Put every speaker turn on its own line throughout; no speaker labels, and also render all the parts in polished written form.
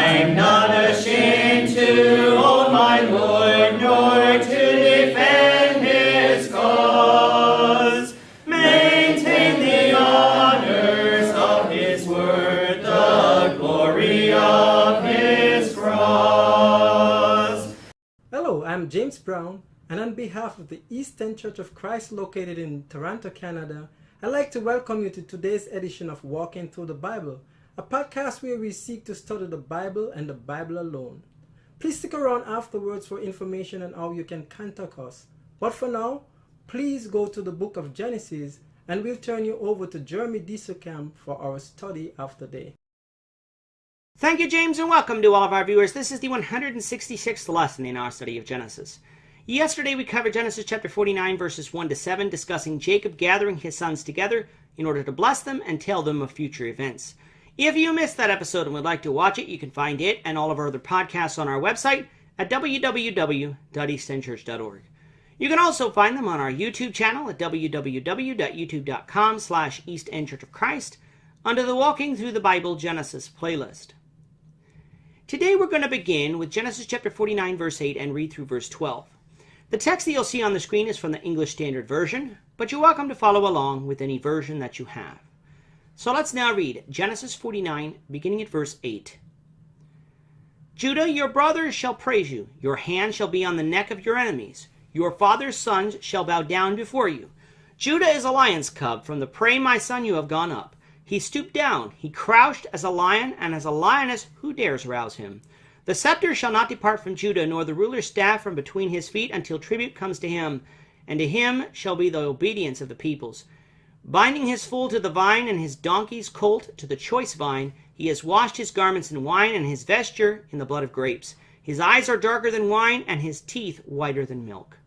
I'm not ashamed to own my Lord, nor to defend his cause. Maintain the honors of his word, the glory of his cross.
Hello, I'm James Brown, and on behalf of the Eastern Church of Christ located in Toronto, Canada, I'd like to welcome you to today's edition of Walking Through the Bible, a podcast where we seek to study the Bible and the Bible alone. Please stick around afterwards for information on how you can contact us. But for now, please go to the book of Genesis, and we'll turn you over to Jeremy Disocam for our study of the day.
Thank you, James, and welcome to all of our viewers. This is the 166th lesson in our study of Genesis. Yesterday we covered Genesis chapter 49, verses 1 to 7, discussing Jacob gathering his sons together in order to bless them and tell them of future events. If you missed that episode and would like to watch it, you can find it and all of our other podcasts on our website at www.easternchurch.org. You can also find them on our YouTube channel at www.youtube.com/EastEndChurchOfChrist under the Walking Through the Bible Genesis playlist. Today we're going to begin with Genesis chapter 49, verse 8 and read through verse 12. The text that you'll see on the screen is from the English Standard Version, but you're welcome to follow along with any version that you have. So let's now read Genesis 49, beginning at verse 8. Judah, your brothers shall praise you. Your hand shall be on the neck of your enemies. Your father's sons shall bow down before you. Judah is a lion's cub. From the prey, my son, you have gone up. He stooped down. He crouched as a lion, and as a lioness, who dares rouse him? The scepter shall not depart from Judah, nor the ruler's staff from between his feet, until tribute comes to him, and to him shall be the obedience of the peoples. Binding his foal to the vine, and his donkey's colt to the choice vine, he has washed his garments in wine, and his vesture in the blood of grapes. His eyes are darker than wine, and his teeth whiter than milk.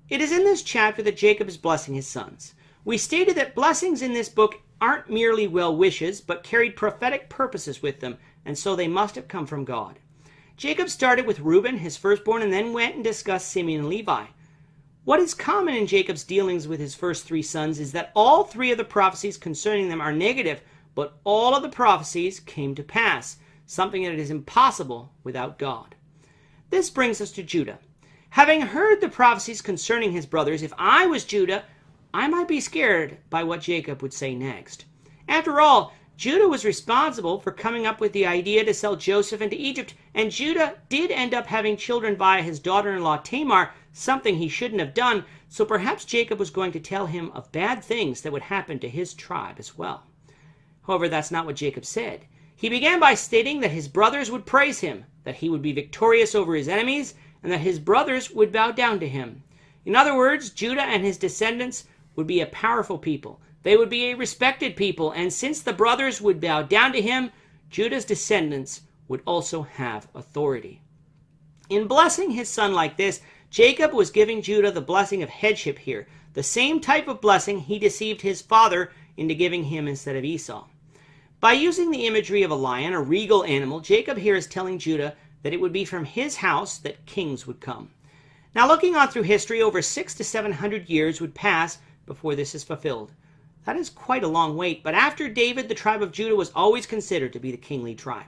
It is in this chapter that Jacob is blessing his sons. We stated that blessings in this book aren't merely well wishes, but carried prophetic purposes with them, and so they must have come from God. Jacob started with Reuben, his firstborn, and then went and discussed Simeon and Levi. What is common in Jacob's dealings with his first three sons is that all three of the prophecies concerning them are negative, but all of the prophecies came to pass, something that is impossible without God. This brings us to Judah. Having heard the prophecies concerning his brothers, if I was Judah, I might be scared by what Jacob would say next. After all, Judah was responsible for coming up with the idea to sell Joseph into Egypt, and Judah did end up having children via his daughter-in-law Tamar, something he shouldn't have done, so perhaps Jacob was going to tell him of bad things that would happen to his tribe as well. However, that's not what Jacob said. He began by stating that his brothers would praise him, that he would be victorious over his enemies, and that his brothers would bow down to him. In other words, Judah and his descendants would be a powerful people. They would be a respected people, and since the brothers would bow down to him, Judah's descendants would also have authority. In blessing his son like this, Jacob was giving Judah the blessing of headship here, the same type of blessing he deceived his father into giving him instead of Esau. By using the imagery of a lion, a regal animal, Jacob here is telling Judah that it would be from his house that kings would come. Now, looking on through history, over 600 to 700 years would pass before this is fulfilled. That is quite a long wait, but after David, the tribe of Judah was always considered to be the kingly tribe.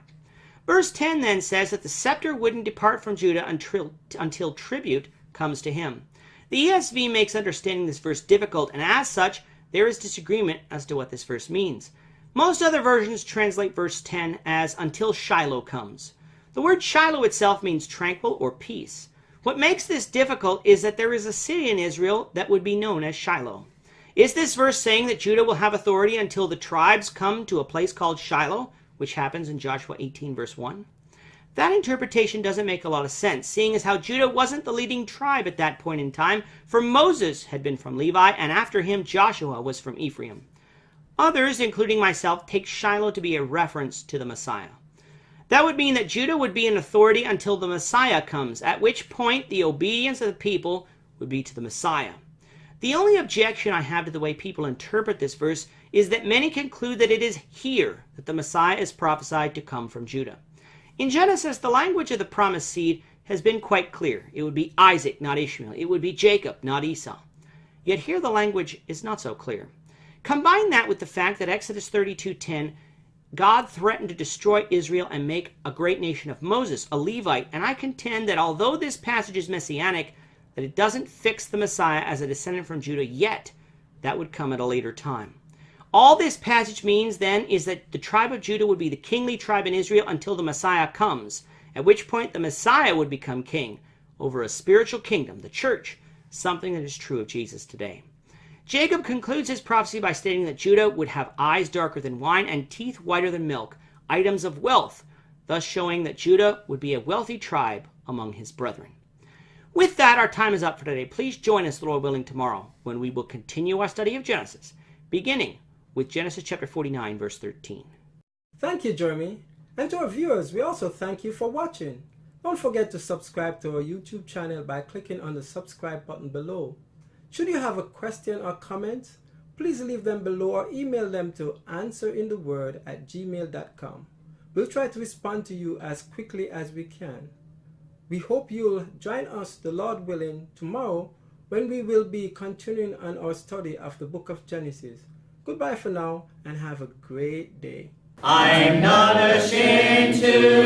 Verse 10 then says that the scepter wouldn't depart from Judah until tribute comes to him. The ESV makes understanding this verse difficult, and as such, there is disagreement as to what this verse means. Most other versions translate verse 10 as until Shiloh comes. The word Shiloh itself means tranquil or peace. What makes this difficult is that there is a city in Israel that would be known as Shiloh. Is this verse saying that Judah will have authority until the tribes come to a place called Shiloh, which happens in Joshua 18 verse 1? That interpretation doesn't make a lot of sense, seeing as how Judah wasn't the leading tribe at that point in time, for Moses had been from Levi, and after him Joshua was from Ephraim. Others, including myself, take Shiloh to be a reference to the Messiah. That would mean that Judah would be in authority until the Messiah comes, at which point the obedience of the people would be to the Messiah. The only objection I have to the way people interpret this verse is that many conclude that it is here that the Messiah is prophesied to come from Judah. In Genesis, the language of the promised seed has been quite clear. It would be Isaac, not Ishmael. It would be Jacob, not Esau. Yet here the language is not so clear. Combine that with the fact that Exodus 32:10 God threatened to destroy Israel and make a great nation of Moses, a Levite, and I contend that although this passage is messianic, that it doesn't fix the Messiah as a descendant from Judah yet. That would come at a later time. All this passage means then is that the tribe of Judah would be the kingly tribe in Israel until the Messiah comes, at which point the Messiah would become king over a spiritual kingdom, the church, something that is true of Jesus today. Jacob concludes his prophecy by stating that Judah would have eyes darker than wine and teeth whiter than milk, items of wealth, thus showing that Judah would be a wealthy tribe among his brethren. With that, our time is up for today. Please join us, Lord willing, tomorrow when we will continue our study of Genesis, beginning with Genesis chapter 49, verse 13.
Thank you, Jeremy. And to our viewers, we also thank you for watching. Don't forget to subscribe to our YouTube channel by clicking on the subscribe button below. Should you have a question or comment, please leave them below or email them to answerintheword@gmail.com. We'll try to respond to you as quickly as we can. We hope you'll join us, the Lord willing, tomorrow when we will be continuing on our study of the book of Genesis. Goodbye for now and have a great day.
I'm not ashamed to